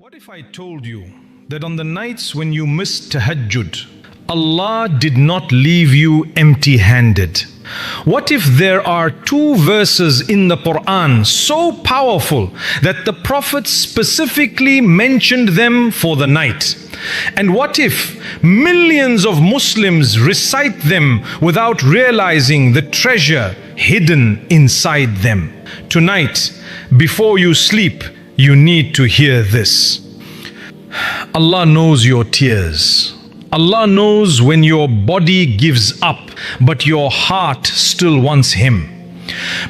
What if I told you that on the nights when you missed Tahajjud, Allah did not leave you empty-handed? What if there are two verses in the Quran so powerful that the Prophet specifically mentioned them for the night? And what if millions of Muslims recite them without realizing the treasure hidden inside them? Tonight, before you sleep, you need to hear this. Allah knows your tears. Allah knows when your body gives up, but your heart still wants Him.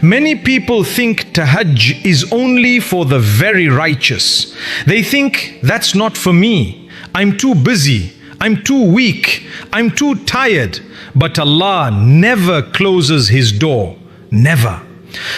Many people think Tahajjud is only for the very righteous. They think, that's not for me. I'm too busy. I'm too weak. I'm too tired. But Allah never closes His door. Never.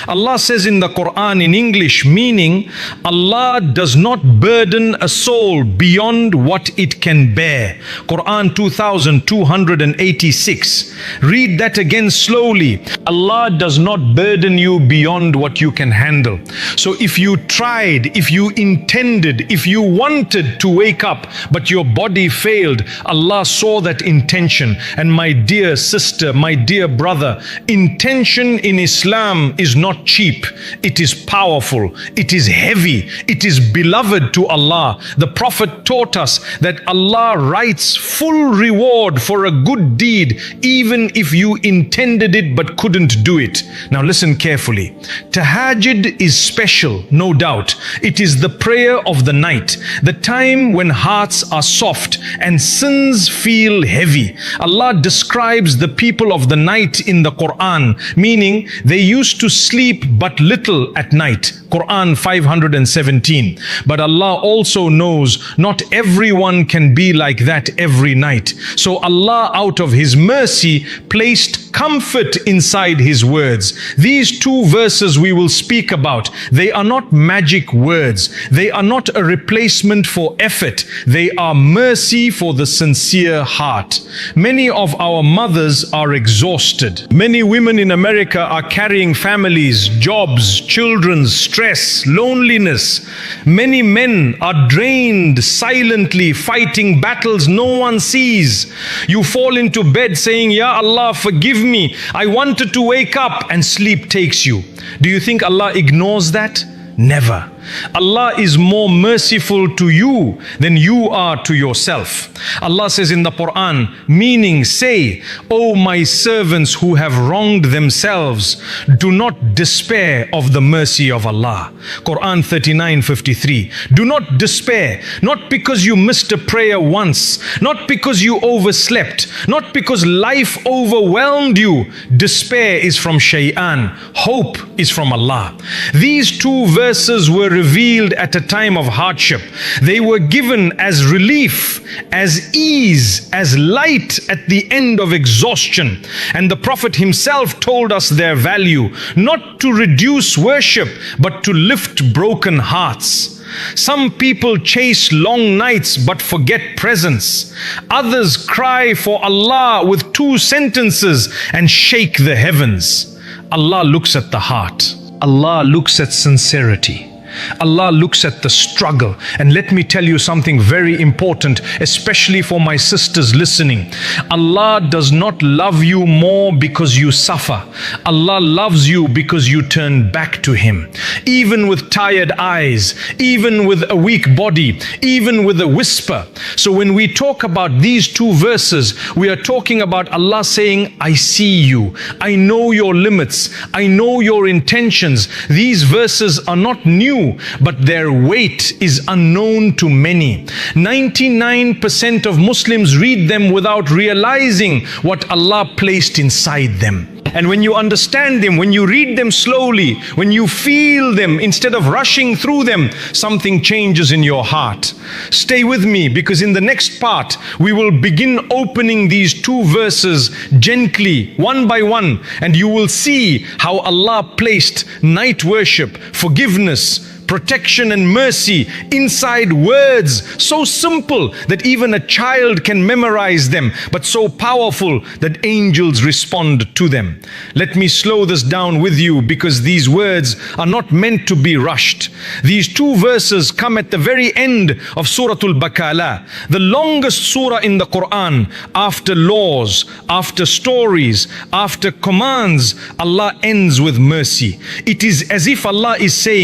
Allah says in the Quran in English, meaning Allah does not burden a soul beyond what it can bear. Quran 2286. Read that again slowly. Allah does not burden you beyond what you can handle. So if you tried, if you intended, if you wanted to wake up, but your body failed, Allah saw that intention. And my dear sister, my dear brother, intention in Islam is not cheap. It is powerful. It is heavy. It is beloved to Allah. The Prophet taught us that Allah writes full reward for a good deed, even if you intended it but couldn't do it. Now listen carefully. Tahajjud is special, no doubt. It is the prayer of the night, the time when hearts are soft and sins feel heavy. Allah describes the people of the night in the Quran, meaning they used to sleep but little at night. Quran 517. But Allah also knows not everyone can be like that every night. So Allah, out of His mercy, placed comfort inside His words. These two verses we will speak about, they are not magic words. They are not a replacement for effort. They are mercy for the sincere heart. Many of our mothers are exhausted. Many women in America are carrying families, jobs, children, stress, loneliness. Many men are drained, silently fighting battles no one sees. You fall into bed saying, Ya Allah, forgive me. I wanted to wake up, and sleep takes you. Do you think Allah ignores that? Never. Allah is more merciful to you than you are to yourself. Allah says in the Quran, meaning say, O my servants who have wronged themselves, do not despair of the mercy of Allah. Quran 39:53. Do not despair, not because you missed a prayer once, not because you overslept, not because life overwhelmed you. Despair is from Shaytan. Hope is from Allah. These two verses were revealed at a time of hardship. They were given as relief, as ease, as light at the end of exhaustion. And the Prophet himself told us their value, not to reduce worship, but to lift broken hearts. Some people chase long nights but forget presence. Others cry for Allah with two sentences and shake the heavens. Allah looks at the heart. Allah looks at sincerity. Allah looks at the struggle. And let me tell you something very important, especially for my sisters listening. Allah does not love you more because you suffer. Allah loves you because you turn back to Him. Even with tired eyes, even with a weak body, even with a whisper. So when we talk about these two verses, we are talking about Allah saying, I see you. I know your limits. I know your intentions. These verses are not new, but their weight is unknown to many. 99% of Muslims read them without realizing what Allah placed inside them. And when you understand them, when you read them slowly, when you feel them instead of rushing through them, something changes in your heart. Stay with me, because in the next part, we will begin opening these two verses gently, one by one, and you will see how Allah placed night worship, forgiveness, protection and mercy inside words so simple that even a child can memorize them, but so powerful that angels respond to them. Let me slow this down with you, because these words are not meant to be rushed. These two verses come at the very end of Surah Al-Baqarah, the longest surah in the Quran. After laws, after stories, after commands, Allah ends with mercy. It is as if Allah is saying,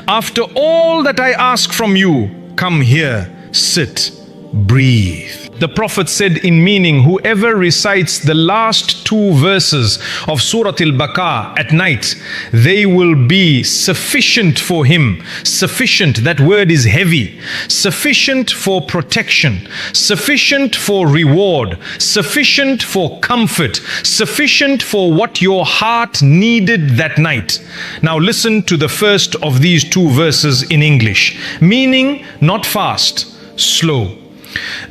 after all that I ask from you, come here, sit, breathe. The Prophet said in meaning, whoever recites the last two verses of Surah Al-Baqarah at night, they will be sufficient for him. Sufficient, that word is heavy. Sufficient for protection, sufficient for reward, sufficient for comfort, sufficient for what your heart needed that night. Now listen to the first of these two verses in English. Meaning, not fast, slow.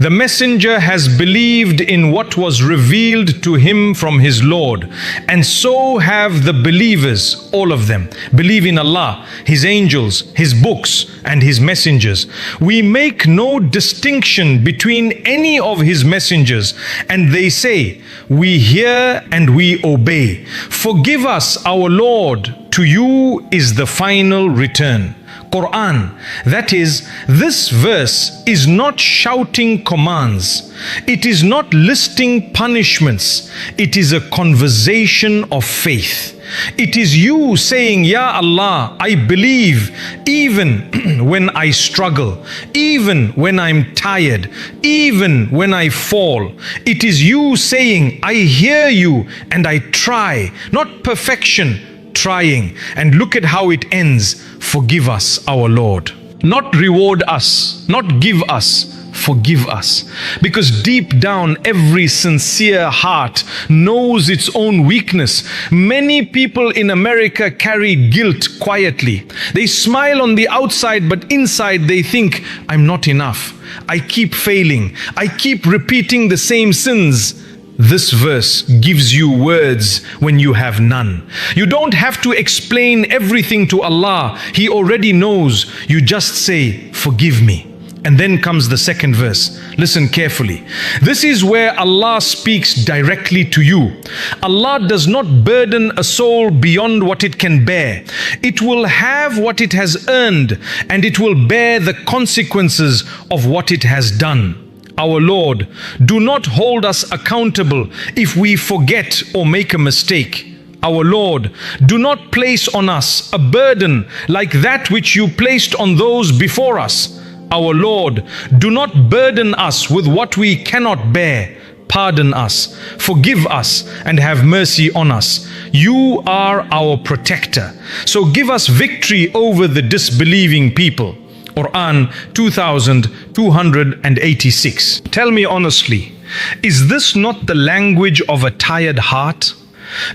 The messenger has believed in what was revealed to him from his Lord, and so have the believers, all of them. Believe in Allah, His angels, His books, and His messengers. We make no distinction between any of His messengers, and they say, we hear and we obey. Forgive us, our Lord, to you is the final return. Quran. That is, this verse is not shouting commands. It is not listing punishments. It is a conversation of faith. It is you saying, Ya Allah, I believe even when I struggle, even when I'm tired, even when I fall. It is you saying, I hear you and I try, not perfection, trying. And look at how it ends. Forgive us, our Lord. Not reward us, not give us, forgive us. Because deep down, every sincere heart knows its own weakness. Many people in America carry guilt quietly. They smile on the outside, but inside they think, I'm not enough. I keep failing. I keep repeating the same sins. This verse gives you words when you have none. You don't have to explain everything to Allah. He already knows. You just say, forgive me. And then comes the second verse. Listen carefully. This is where Allah speaks directly to you. Allah does not burden a soul beyond what it can bear. It will have what it has earned, and it will bear the consequences of what it has done. Our Lord, do not hold us accountable if we forget or make a mistake. Our Lord, do not place on us a burden like that which you placed on those before us. Our Lord, do not burden us with what we cannot bear. Pardon us, forgive us, and have mercy on us. You are our protector. So give us victory over the disbelieving people. Quran 2286. Tell me honestly, is this not the language of a tired heart?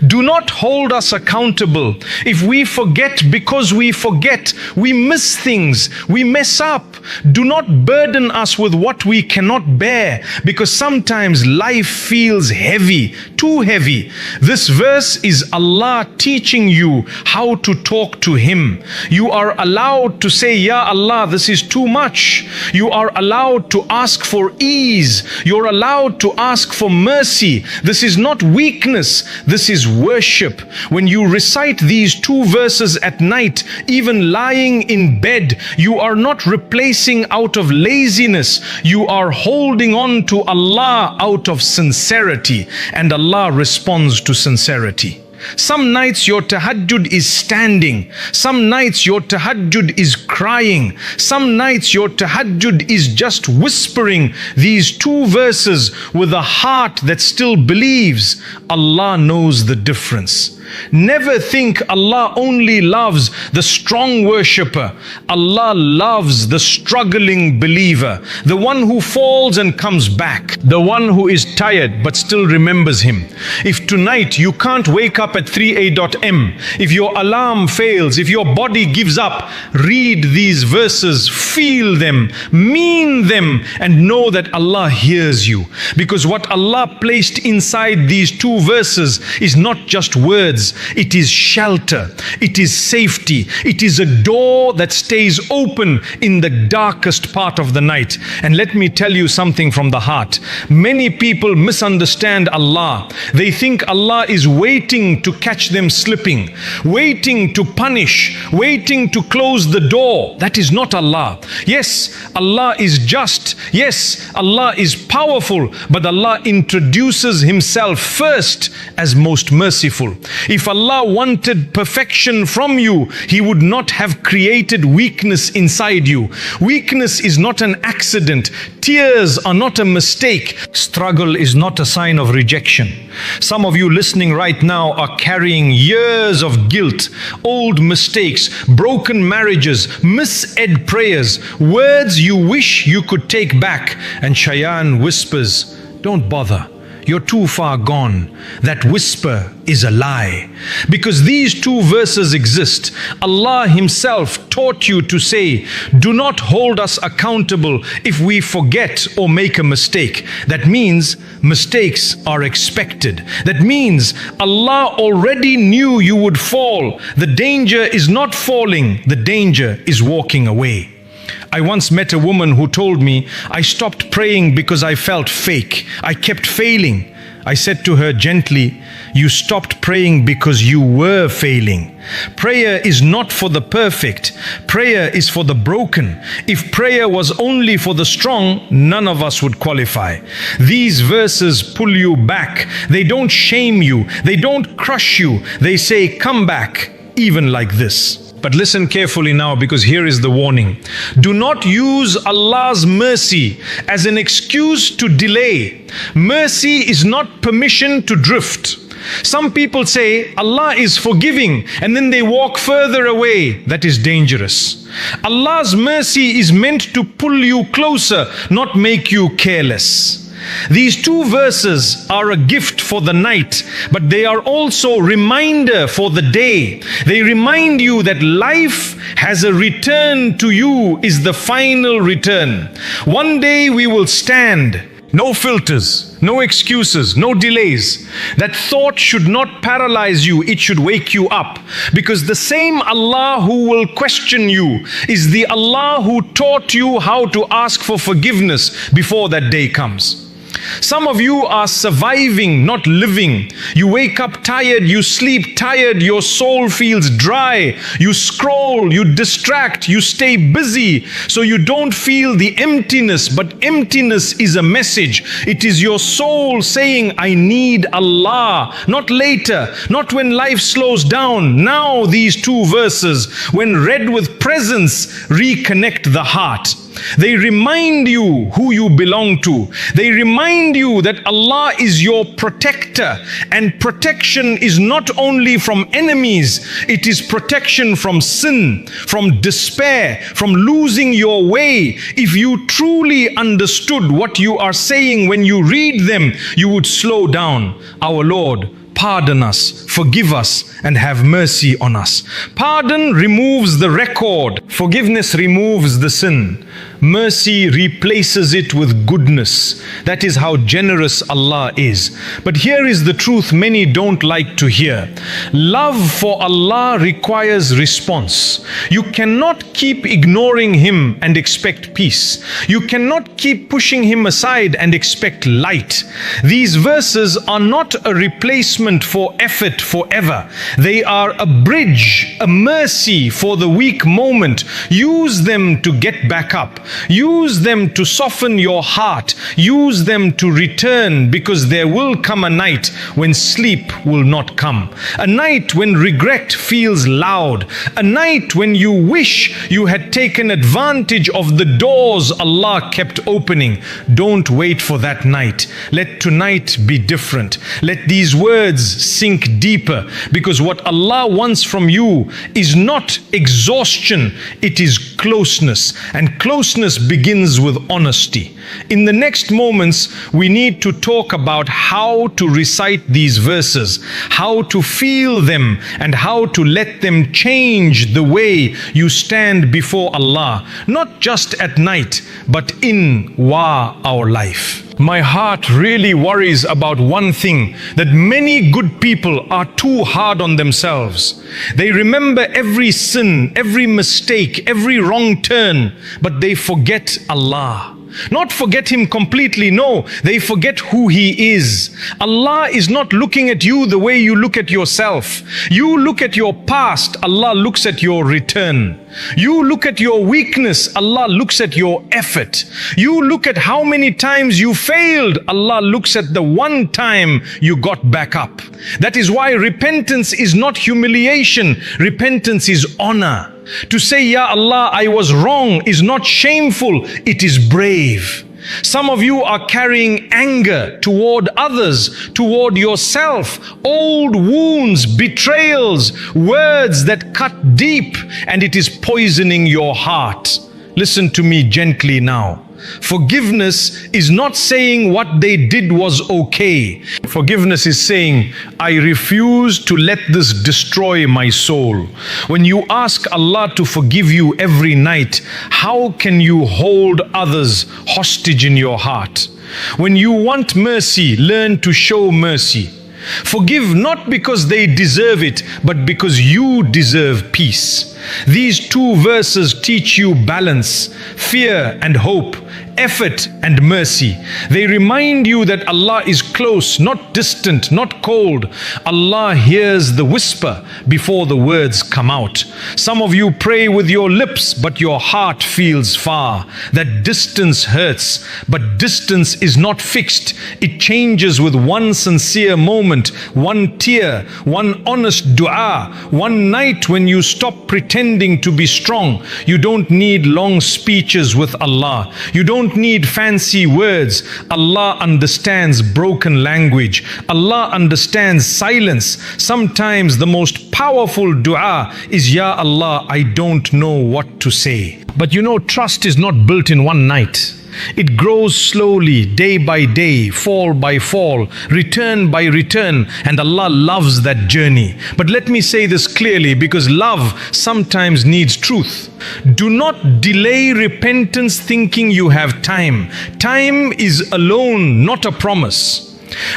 Do not hold us accountable if we forget, because we forget, we miss things, we mess up. Do not burden us with what we cannot bear, because sometimes life feels heavy, too heavy. This verse is Allah teaching you how to talk to Him. You are allowed to say, Ya Allah, this is too much. You are allowed to ask for ease. You're allowed to ask for mercy. This is not weakness. This is worship. When you recite these two verses at night, even lying in bed, you are not replacing out of laziness. You are holding on to Allah out of sincerity, and Allah responds to sincerity. Some nights your tahajjud is standing. Some nights your tahajjud is crying. Some nights your tahajjud is just whispering these two verses with a heart that still believes. Allah knows the difference. Never think Allah only loves the strong worshipper. Allah loves the struggling believer, the one who falls and comes back, the one who is tired but still remembers Him. If tonight you can't wake up up at 3 a.m, if your alarm fails, if your body gives up, read these verses, feel them, mean them, and know that Allah hears you. Because what Allah placed inside these two verses is not just words, it is shelter, it is safety, it is a door that stays open in the darkest part of the night. And let me tell you something from the heart. Many people misunderstand Allah. They think Allah is waiting to catch them slipping, waiting to punish, waiting to close the door. That is not Allah. Yes, Allah is just. Yes, Allah is powerful, but Allah introduces Himself first as most merciful. If Allah wanted perfection from you, He would not have created weakness inside you. Weakness is not an accident. Tears are not a mistake. Struggle is not a sign of rejection. Some of you listening right now are carrying years of guilt, old mistakes, broken marriages, misled prayers, words you wish you could take back. And Shayan whispers, don't bother. You're too far gone. That whisper is a lie. Because these two verses exist. Allah Himself taught you to say, do not hold us accountable if we forget or make a mistake. That means mistakes are expected. That means Allah already knew you would fall. The danger is not falling, the danger is walking away. I once met a woman who told me, I stopped praying because I felt fake. I kept failing. I said to her gently, you stopped praying because you were failing. Prayer is not for the perfect. Prayer is for the broken. If prayer was only for the strong, none of us would qualify. These verses pull you back. They don't shame you. They don't crush you. They say, come back, even like this. But listen carefully now, because here is the warning. Do not use Allah's mercy as an excuse to delay. Mercy is not permission to drift. Some people say Allah is forgiving and then they walk further away. That is dangerous. Allah's mercy is meant to pull you closer, not make you careless. These two verses are a gift for the night, but they are also a reminder for the day. They remind you that life has a return to you, is the final return. One day we will stand. No filters, no excuses, no delays. That thought should not paralyze you, it should wake you up. Because the same Allah who will question you is the Allah who taught you how to ask for forgiveness before that day comes. Some of you are surviving, not living. You wake up tired, you sleep tired, your soul feels dry. You scroll, you distract, you stay busy, so you don't feel the emptiness. But emptiness is a message. It is your soul saying, I need Allah. Not later, not when life slows down. Now these two verses, when read with presence, reconnect the heart. They remind you who you belong to. They remind you that Allah is your protector. And protection is not only from enemies, it is protection from sin, from despair, from losing your way. If you truly understood what you are saying when you read them, you would slow down. Our Lord, pardon us, forgive us, and have mercy on us. Pardon removes the record. Forgiveness removes the sin. Mercy replaces it with goodness. That is how generous Allah is. But here is the truth many don't like to hear. Love for Allah requires response. You cannot keep ignoring Him and expect peace. You cannot keep pushing Him aside and expect light. These verses are not a replacement for effort forever. They are a bridge, a mercy for the weak moment. Use them to get back up. Use them to soften your heart. Use them to return, because there will come a night when sleep will not come. A night when regret feels loud. A night when you wish you had taken advantage of the doors Allah kept opening. Don't wait for that night. Let tonight be different. Let these words sink deep deeper, because what Allah wants from you is not exhaustion, it is closeness. And closeness begins with honesty. In the next moments, we need to talk about how to recite these verses, how to feel them, and how to let them change the way you stand before Allah, not just at night, but in our life. My heart really worries about one thing, that many good people are too hard on themselves. They remember every sin, every mistake, every wrong turn, but they forget Allah. Not forget Him completely, no, they forget who He is. Allah is not looking at you the way you look at yourself. You look at your past, Allah looks at your return. You look at your weakness, Allah looks at your effort. You look at how many times you failed, Allah looks at the one time you got back up. That is why repentance is not humiliation, repentance is honor. To say, Ya Allah, I was wrong is not shameful, it is brave. Some of you are carrying anger toward others, toward yourself, old wounds, betrayals, words that cut deep, and it is poisoning your heart. Listen to me gently now. Forgiveness is not saying what they did was okay. Forgiveness is saying, I refuse to let this destroy my soul. When you ask Allah to forgive you every night, how can you hold others hostage in your heart? When you want mercy, learn to show mercy. Forgive not because they deserve it, but because you deserve peace. These two verses teach you balance, fear and hope, effort and mercy. They remind you that Allah is close, not distant, not cold. Allah hears the whisper before the words come out. Some of you pray with your lips, but your heart feels far. That distance hurts, but distance is not fixed. It changes with one sincere moment, one tear, one honest dua, one night when you stop pretending to be strong. You don't need long speeches with Allah. You don't need fancy words. Allah understands broken language. Allah understands silence. Sometimes the most powerful dua is, Ya Allah, I don't know what to say. But you know, trust is not built in one night. It grows slowly, day by day, fall by fall, return by return, and Allah loves that journey. But let me say this clearly, because love sometimes needs truth. Do not delay repentance thinking you have time. Time is a loan, not a promise.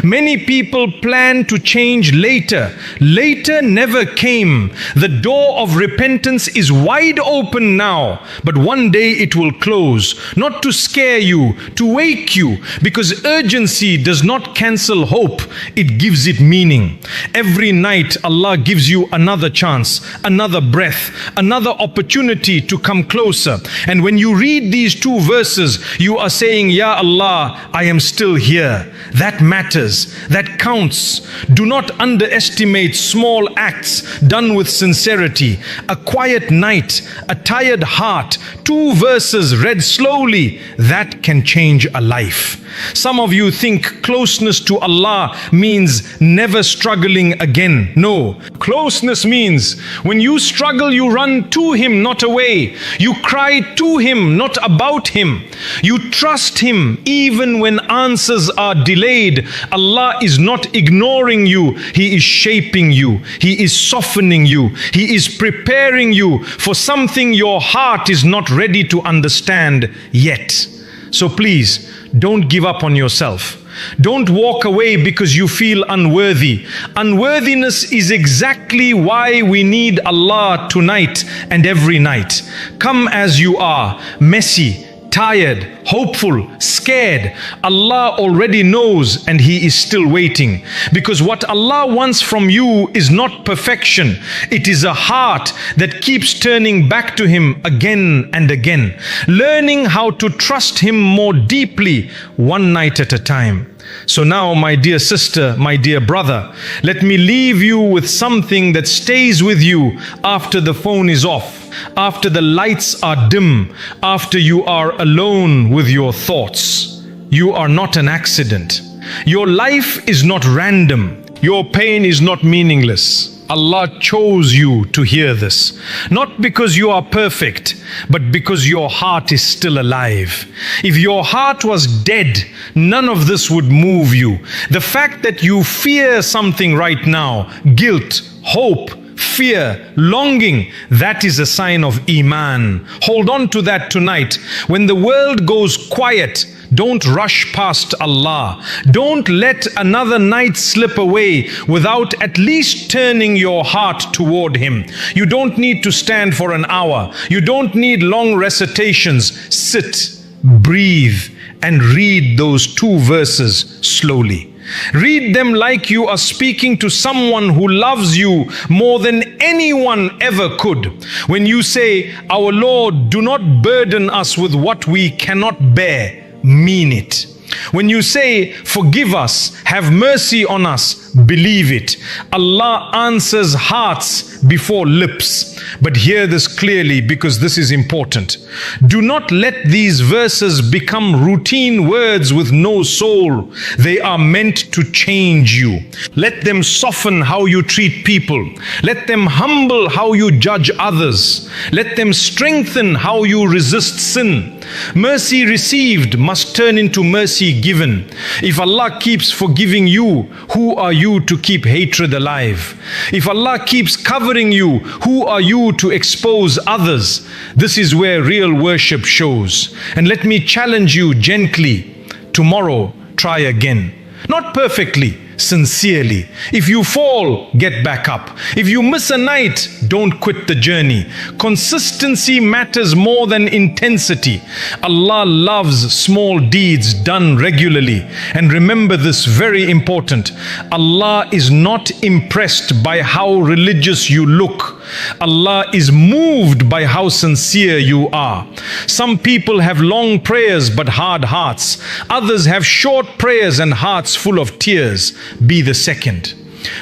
Many people plan to change later. Later never came. The door of repentance is wide open now, but one day it will close. Not to scare you, to wake you, because urgency does not cancel hope, it gives it meaning. Every night Allah gives you another chance, another breath, another opportunity to come closer. And when you read these two verses, you are saying, Ya Allah, I am still here. That matters, that counts. Do not underestimate small acts done with sincerity. A quiet night, a tired heart, two verses read slowly, that can change a life. Some of you think closeness to Allah means never struggling again. No, closeness means when you struggle, you run to Him, not away. You cry to Him, not about Him. You trust Him even when answers are delayed. Allah is not ignoring you. He is shaping you. He is softening you. He is preparing you for something your heart is not ready to understand yet. So please, don't give up on yourself. Don't walk away because you feel unworthy. Unworthiness is exactly why we need Allah tonight and every night. Come as you are, messy, tired, hopeful, scared. Allah already knows and He is still waiting. Because what Allah wants from you is not perfection. It is a heart that keeps turning back to Him again and again. Learning how to trust Him more deeply, one night at a time. So now, my dear sister, my dear brother, let me leave you with something that stays with you after the phone is off, after the lights are dim, after you are alone with your thoughts. You are not an accident. Your life is not random. Your pain is not meaningless. Allah chose you to hear this, not because you are perfect, but because your heart is still alive. If your heart was dead, none of this would move you. The fact that you fear something right now, guilt, hope, fear, longing, that is a sign of Iman. Hold on to that tonight. When the world goes quiet, don't rush past Allah. Don't let another night slip away without at least turning your heart toward Him. You don't need to stand for an hour. You don't need long recitations. Sit, breathe, and read those 2 verses slowly. Read them like you are speaking to someone who loves you more than anyone ever could. When you say, "Our Lord, do not burden us with what we cannot bear," mean it. When you say, "Forgive us, have mercy on us," believe it. Allah answers hearts before lips. But hear this clearly, because this is important. Do not let these verses become routine words with no soul. They are meant to change you. Let them soften how you treat people. Let them humble how you judge others. Let them strengthen how you resist sin. Mercy received must turn into mercy given. If Allah keeps forgiving you, who are you to keep hatred alive? If Allah keeps covering you, who are you to expose others? This is where real worship shows. And let me challenge you gently. Tomorrow, try again. Not perfectly, sincerely. If you fall, get back up. If you miss a night, don't quit the journey. Consistency matters more than intensity. Allah loves small deeds done regularly. And remember this, very important. Allah is not impressed by how religious you look. Allah is moved by how sincere you are. Some people have long prayers but hard hearts. Others have short prayers and hearts full of tears. Be the second.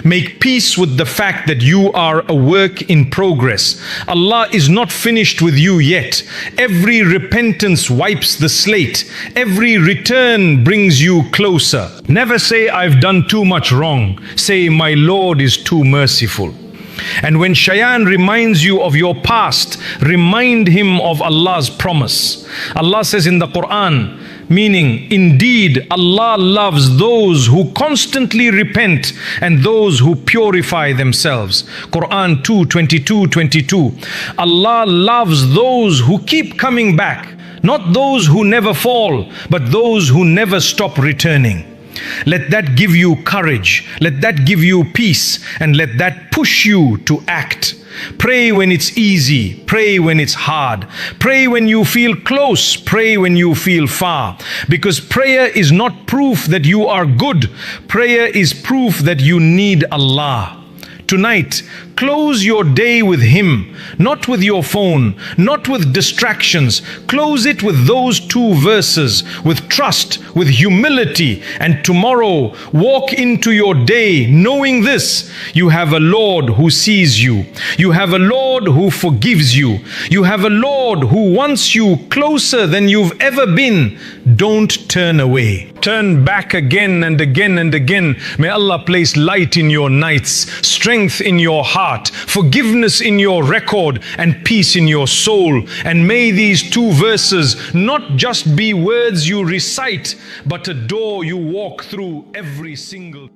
Make peace with the fact that you are a work in progress. Allah is not finished with you yet. Every repentance wipes the slate. Every return brings you closer. Never say, "I've done too much wrong." Say, "My Lord is too merciful." And when Shaitan reminds you of your past, remind him of Allah's promise. Allah says in the Quran, meaning, indeed, Allah loves those who constantly repent and those who purify themselves. Quran 2:22. Allah loves those who keep coming back, not those who never fall, but those who never stop returning. Let that give you courage, let that give you peace, and let that push you to act. Pray when it's easy, pray when it's hard. Pray when you feel close, pray when you feel far. Because prayer is not proof that you are good. Prayer is proof that you need Allah. Tonight, close your day with Him, not with your phone, not with distractions. Close it with those 2 verses, with trust, with humility. And tomorrow, walk into your day knowing this: you have a Lord who sees you. You have a Lord who forgives you. You have a Lord who wants you closer than you've ever been. Don't turn away. Turn back again and again and again. May Allah place light in your nights, strength in your heart, forgiveness in your record, and peace in your soul. And may these 2 verses not just be words you recite, but a door you walk through every single